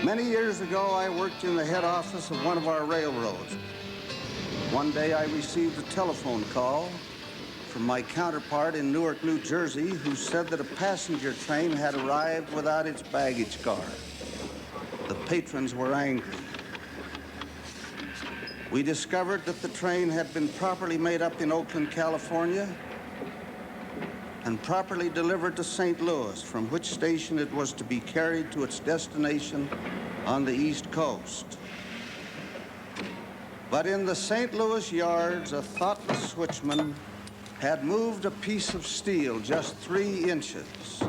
Many years ago, I worked in the head office of one of our railroads. One day, I received a telephone call from my counterpart in Newark, New Jersey, who said that a passenger train had arrived without its baggage car. The patrons were angry. We discovered that the train had been properly made up in Oakland, California, and properly delivered to St. Louis, from which station it was to be carried to its destination on the East Coast. But in the St. Louis yards, a thoughtless switchman had moved a piece of steel just 3 inches.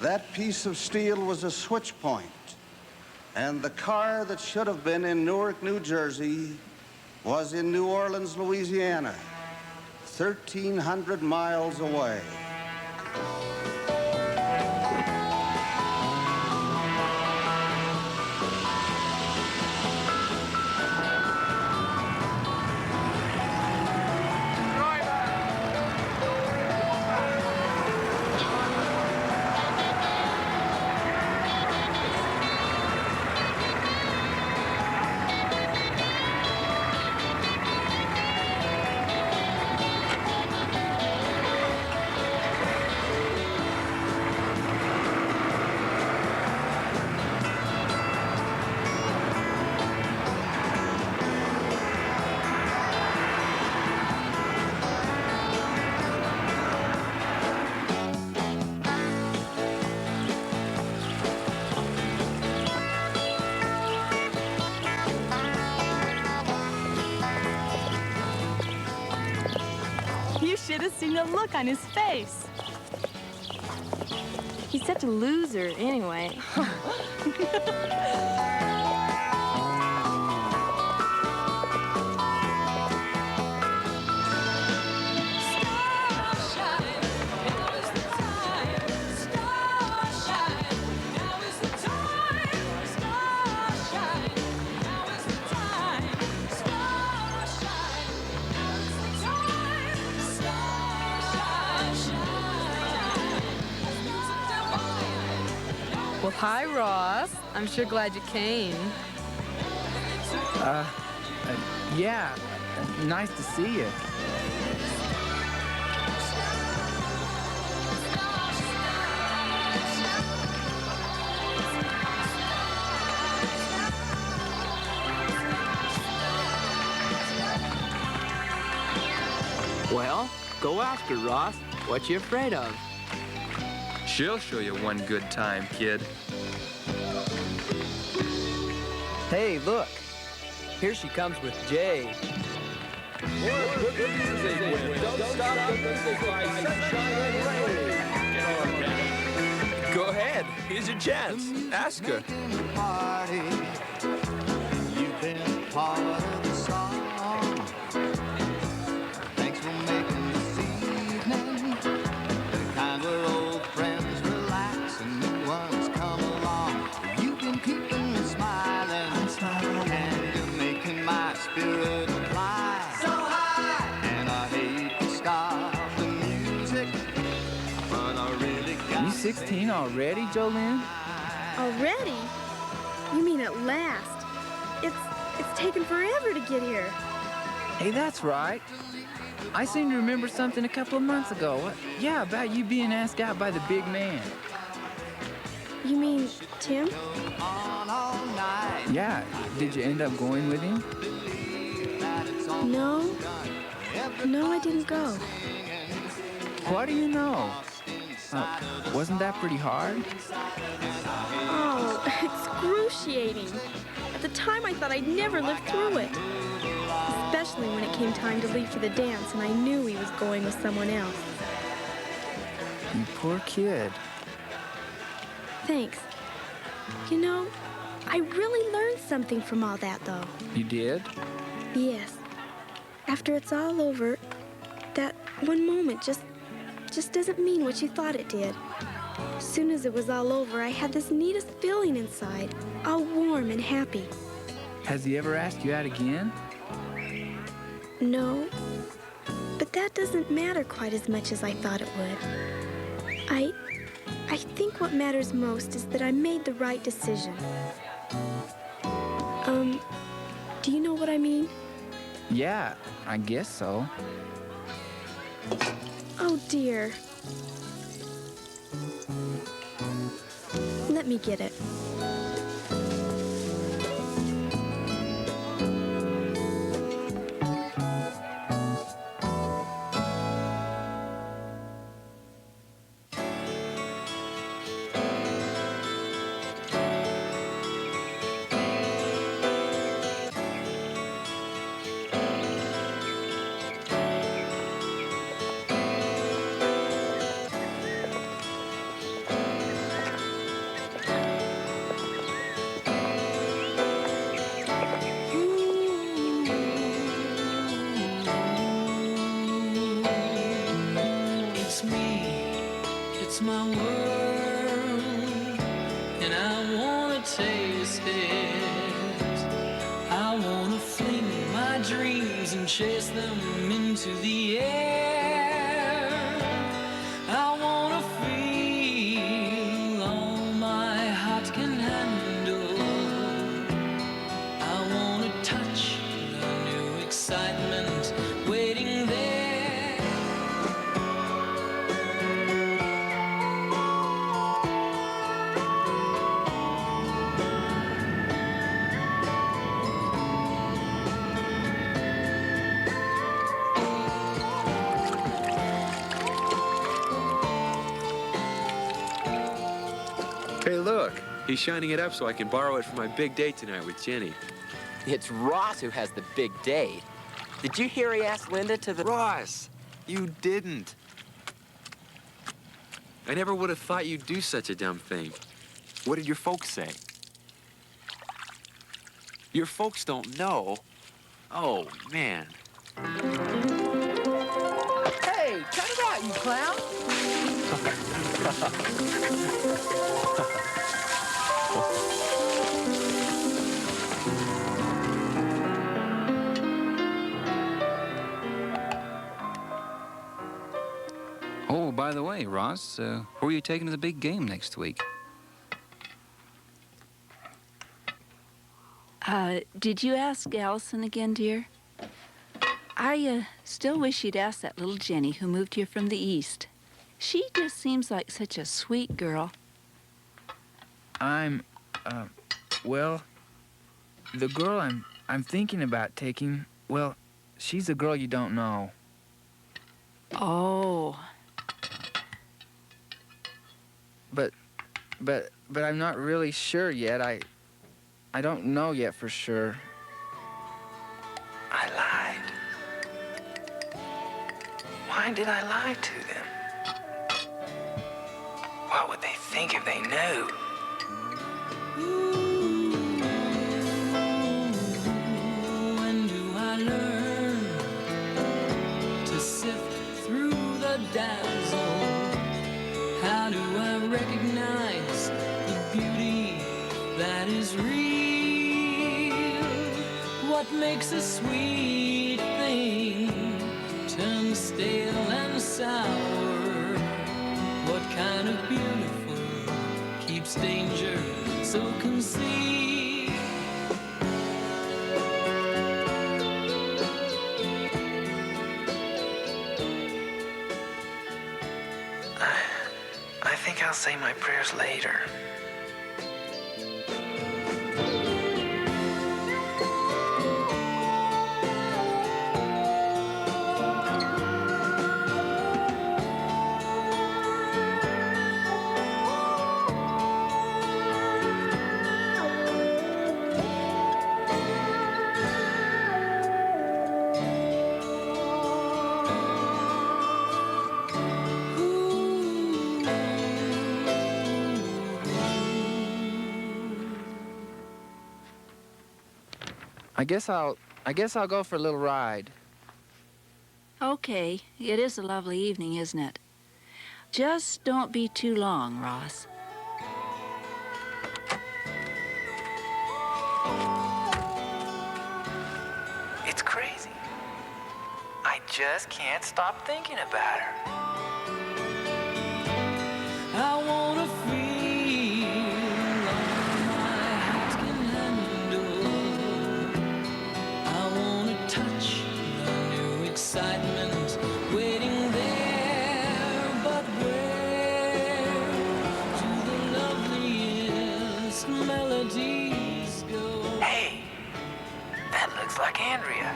That piece of steel was a switchpoint, and the car that should have been in Newark, New Jersey, was in New Orleans, Louisiana, 1,300 miles away. You should have seen the look on his face. He's such a loser, anyway. Well, hi, Ross. I'm sure glad you came. Yeah. Nice to see you. Well, go ask her, Ross. What you afraid of? She'll show you one good time, kid. Hey, look. Here she comes with Jay. Go ahead. Here's your chance. Ask her. You've been part of the song. Thanks for making this evening the kind where old friends relax and new ones come along. You've been keeping me smiling, and you're making my spirit fly so high. And I hate to stop the music, but I really got. You 16 already, Jolene? Already? You mean at last? It's taken forever to get here. Hey, that's right. I seem to remember something a couple of months ago. Yeah, about you being asked out by the big man. You mean Tim? Yeah, did you end up going with him? No. No, I didn't go. What do you know? Wasn't that pretty hard? Oh, excruciating. At the time, I thought I'd never live through it. Especially when it came time to leave for the dance and I knew he was going with someone else. You poor kid. Thanks. You know, I really learned something from all that, though. You did? Yes. After it's all over, that one moment just doesn't mean what you thought it did. As soon as it was all over, I had this neatest feeling inside, all warm and happy. Has he ever asked you out again? No, but that doesn't matter quite as much as I thought it would. I think what matters most is that I made the right decision. Do you know what I mean? Yeah, I guess so. Oh, dear. Let me get it. It's me, it's my world, and I wanna taste it. I wanna fling my dreams and chase them into the air. I wanna feel all my heart can handle. I wanna touch the new excitement waiting there. Hey, look. He's shining it up so I can borrow it for my big date tonight with Jenny. It's Ross who has the big date. Did you hear he asked Linda to the... Ross, you didn't. I never would have thought you'd do such a dumb thing. What did your folks say? Your folks don't know. Oh, man. Hey, cut it out, you clown! Oh, by the way, Ross, who are you taking to the big game next week? Did you ask Allison again, dear? I still wish you'd asked that little Jenny who moved here from the East. She just seems like such a sweet girl. Well, the girl I'm thinking about taking, well, she's a girl you don't know. Oh. But I'm not really sure yet. I don't know yet for sure. I lied. Why did I lie to them? What would they think if they knew? When do I learn to sift through the dazzle? How do I recognize the beauty that is real? What makes a sweet thing turn stale and sour? What kind of beautiful keeps danger so concealed? I think I'll say my prayers later. I guess I'll go for a little ride. Okay, it is a lovely evening, isn't it? Just don't be too long, Ross. It's crazy. I just can't stop thinking about her. I wanna just like Andrea.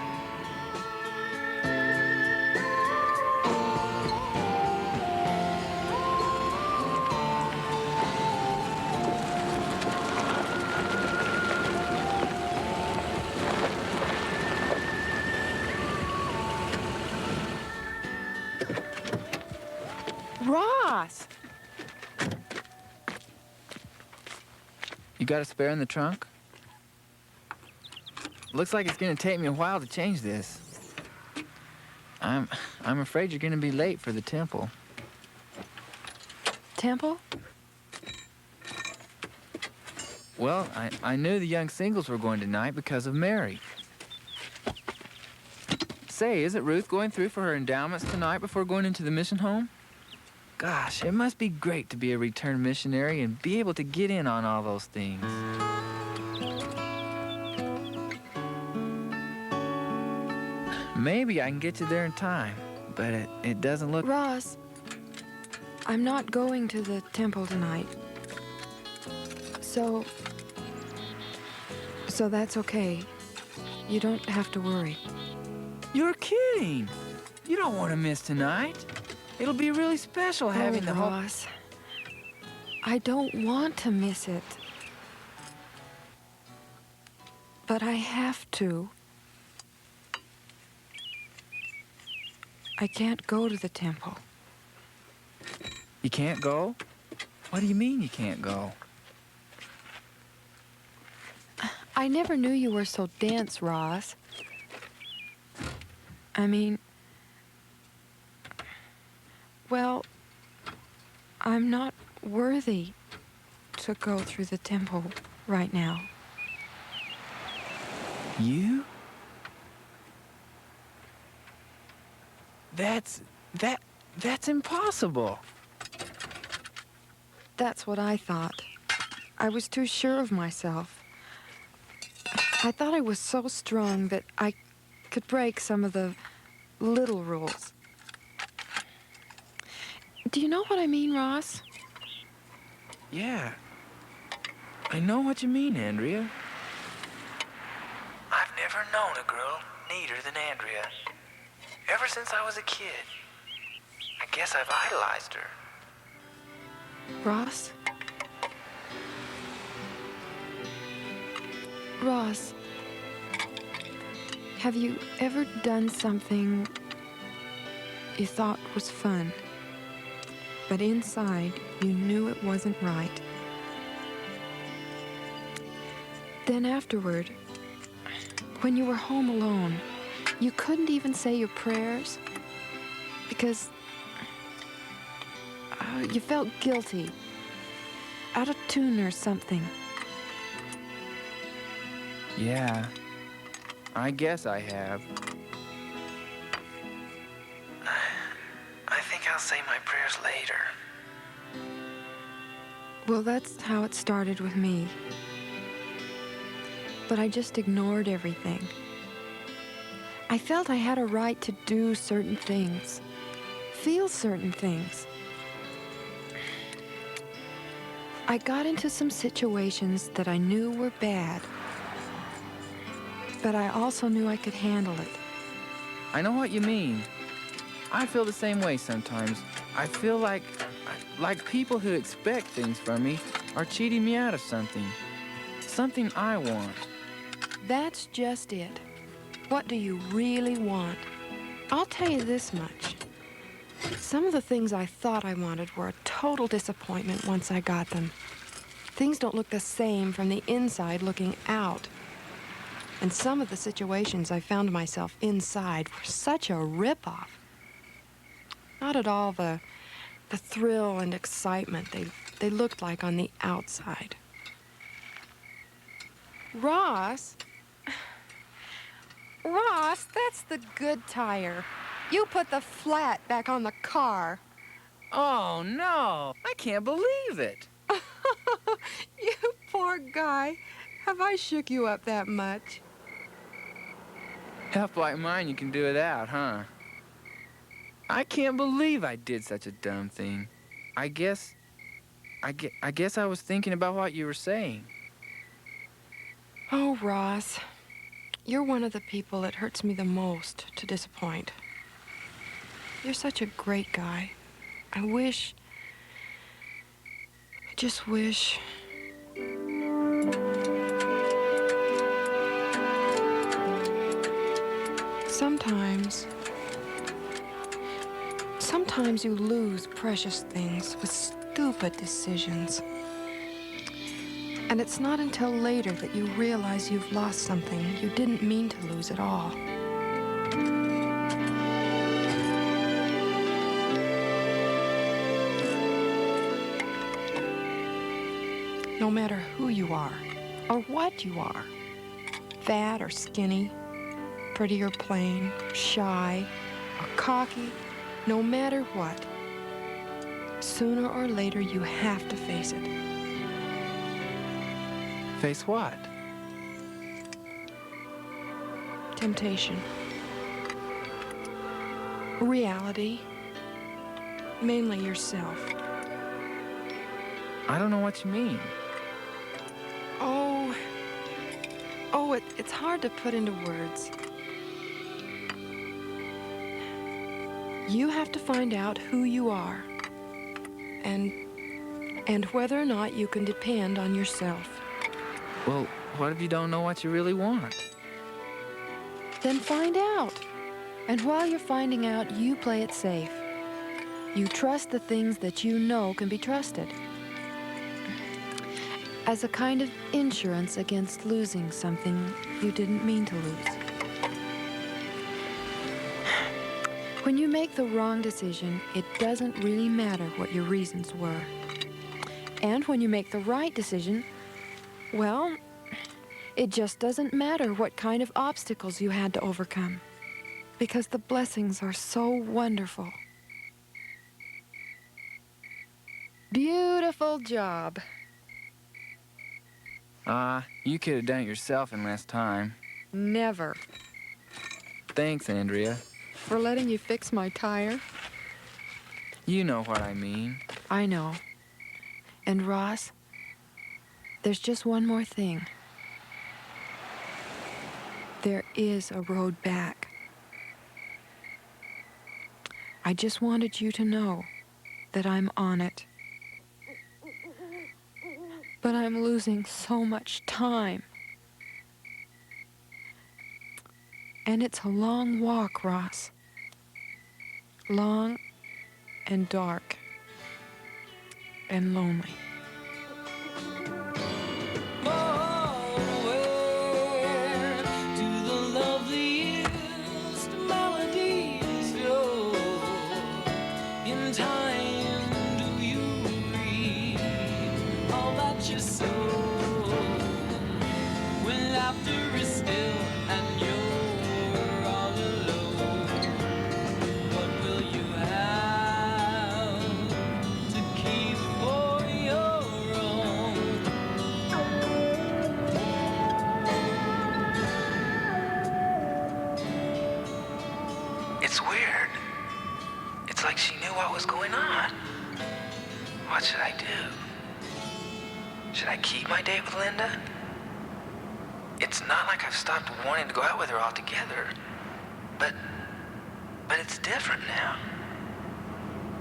Ross! You got a spare in the trunk? Looks like it's gonna take me a while to change this. I'm afraid you're gonna be late for the temple. Temple? Well, I knew the young singles were going tonight because of Mary. Say, isn't Ruth going through for her endowments tonight before going into the mission home? Gosh, it must be great to be a returned missionary and be able to get in on all those things. Maybe I can get you there in time, but it doesn't look... Ross, I'm not going to the temple tonight. So that's okay. You don't have to worry. You're kidding! You don't want to miss tonight. It'll be really special having the whole... Ross, I don't want to miss it. But I have to. I can't go to the temple. You can't go? What do you mean you can't go? I never knew you were so dense, Ross. I mean... Well, I'm not worthy to go through the temple right now. You? That's impossible. That's what I thought. I was too sure of myself. I thought I was so strong that I could break some of the little rules. Do you know what I mean, Ross? Yeah. I know what you mean, Andrea. I've never known a girl neater than Andrea. Ever since I was a kid. I guess I've idolized her. Ross? Ross, have you ever done something you thought was fun, but inside you knew it wasn't right? Then afterward, when you were home alone, you couldn't even say your prayers because you felt guilty, out of tune or something. Yeah. I guess I have. I think I'll say my prayers later. Well, that's how it started with me. But I just ignored everything. I felt I had a right to do certain things, feel certain things. I got into some situations that I knew were bad, but I also knew I could handle it. I know what you mean. I feel the same way sometimes. I feel like people who expect things from me are cheating me out of something. Something I want. That's just it. What do you really want? I'll tell you this much. Some of the things I thought I wanted were a total disappointment once I got them. Things don't look the same from the inside looking out. And some of the situations I found myself inside were such a ripoff. Not at all the thrill and excitement they looked like on the outside. Ross? Ross, that's the good tire. You put the flat back on the car. Oh, no. I can't believe it. You poor guy. Have I shook you up that much? Help like mine you can do without, huh? I can't believe I did such a dumb thing. I guess I was thinking about what you were saying. Oh, Ross. You're one of the people it hurts me the most to disappoint. You're such a great guy. I just wish. Sometimes you lose precious things with stupid decisions. And it's not until later that you realize you've lost something you didn't mean to lose at all. No matter who you are, or what you are, fat or skinny, pretty or plain, shy or cocky, no matter what, sooner or later you have to face it. Face what? Temptation. Reality. Mainly yourself. I don't know what you mean. It's hard to put into words. You have to find out who you are and whether or not you can depend on yourself. Well, what if you don't know what you really want? Then find out. And while you're finding out, you play it safe. You trust the things that you know can be trusted. As a kind of insurance against losing something you didn't mean to lose. When you make the wrong decision, it doesn't really matter what your reasons were. And when you make the right decision, well, it just doesn't matter what kind of obstacles you had to overcome, because the blessings are so wonderful. Beautiful job. You could have done it yourself in less time. Never. Thanks, Andrea. For letting you fix my tire? You know what I mean. I know. And Ross, there's just one more thing. There is a road back. I just wanted you to know that I'm on it. But I'm losing so much time. And it's a long walk, Ross. Long and dark and lonely. It's weird. It's like she knew what was going on. What should I do? Should I keep my date with Linda? It's not like I've stopped wanting to go out with her altogether. But it's different now.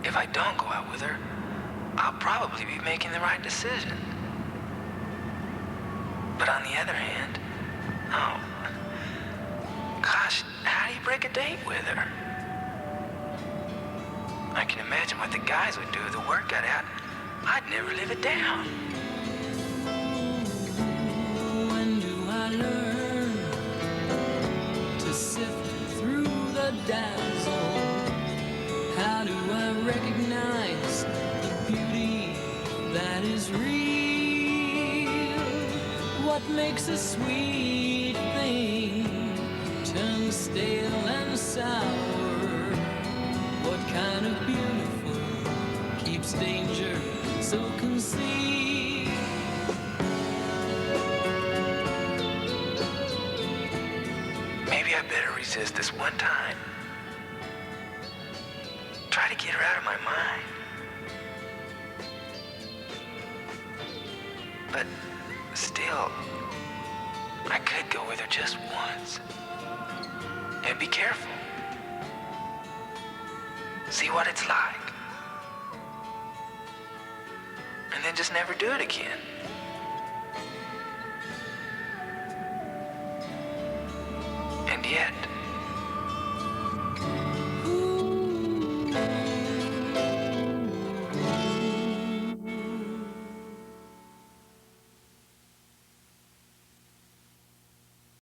If I don't go out with her, I'll probably be making the right decision. But on the other hand, gosh, how do you break a date with her? I can imagine what the guys would do if the word got out. I'd never live it down. When do I learn to sift through the dazzle? How do I recognize the beauty that is real? What makes a sweet thing turn stale and sour? What kind of beautiful keeps danger so concealed? Maybe I better resist this one time. Try to get her out of my mind. But still, I could go with her just once. And be careful. See what it's like. And then just never do it again. And yet,